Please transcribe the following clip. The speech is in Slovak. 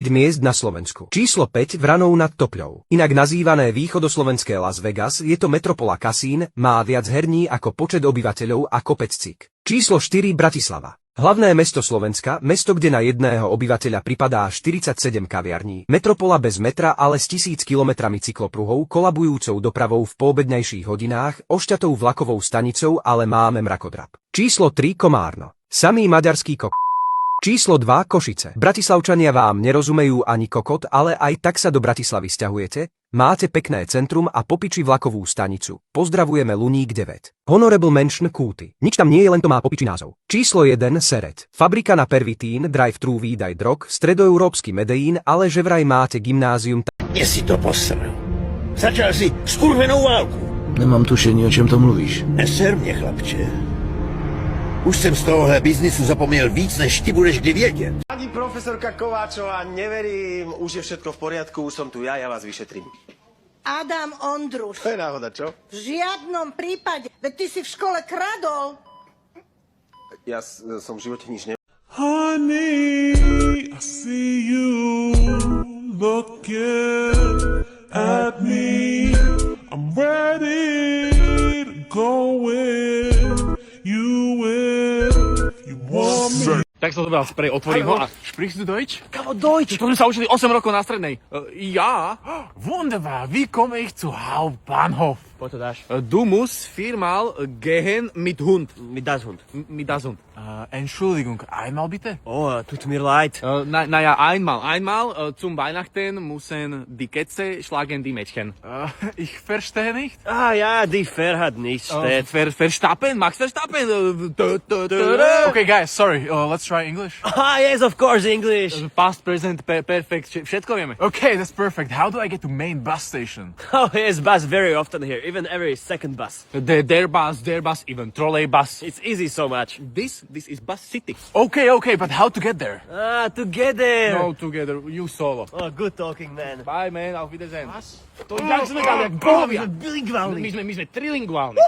miest na Slovensku. Číslo 5 Vranov nad Topľou. Inak nazývané východoslovenské Las Vegas, je to metropola kasín, má viac herní ako počet obyvateľov a kopec cik. Číslo 4 Bratislava. Hlavné mesto Slovenska, mesto, kde na jedného obyvateľa pripadá 47 kaviarní. Metropola bez metra, ale s 1000 kilometrami cyklopruhov, kolabujúcou dopravou v poobednejších hodinách, ošťatou vlakovou stanicou, ale máme mrakodrap. Číslo 3 Komárno. Samý maďarský Číslo 2 Košice. Bratislavčania vám nerozumejú ani kokot, ale aj tak sa do Bratislavy sťahujete? Máte pekné centrum a popiči vlakovú stanicu. Pozdravujeme Luník 9. Honorable Mention Kúty. Nič tam nie je, len to má popiči názov. Číslo 1 Seret. Fabrika na pervitín, drive-thru výdaj drog, stredoeurópsky Medellín, ale že vraj máte gymnázium. Kde si to posral? Začal si skurvenú válku. Nemám tušení, o čem to mluvíš. Neser mě, chlapče. Už jsem z tohohle biznisu zapomněl víc, než ty budeš kdy vědět. Pani profesorka Kováčová, neverím, už je všetko v poriadku, už som tu ja vás vyšetrím. Adam Ondruš. To je náhoda, čo? V žiadnom prípade, veď ty si v škole kradol. Ja som v živote nič Honey, I see you looking at me. I'm ready to go with you if you want me. Tak sa to dá sprej, otvorím ho a... Sprichst du Deutsch? Kamo, Deutsch! To sme sa učili 8 rokov na strednej. Ja? Wunderbar, wie komme ich zu Hauptbahnhof? Poď to dáš. Du musst viermal gehen mit Hund. Mit das Hund. Mit das Hund. Entschuldigung, einmal bitte? Oh, tut mir leid. Naja, einmal. Zum Weihnachten müssen die Kätze schlagen die Mädchen. Ich verstehe nicht. Ah ja, die Fair hat nicht steht. Verstappen? Max Verstappen? Okay, guys, sorry, let's try English. Ah yes, of course, English. Past, present, perfect, všetko vieme. Okay, that's perfect. How do I get to main bus station? Oh yes, bus very often here, even every second bus. Their bus, even trolley bus. It's easy so much. This is Bus City. Okay, but how to get there? Ah, together. No, together, you solo. Oh, good talking, man. Bye, man, auf Wiedersehen. Was? To jak sme dali, jak bohovia. My sme trilinguálni.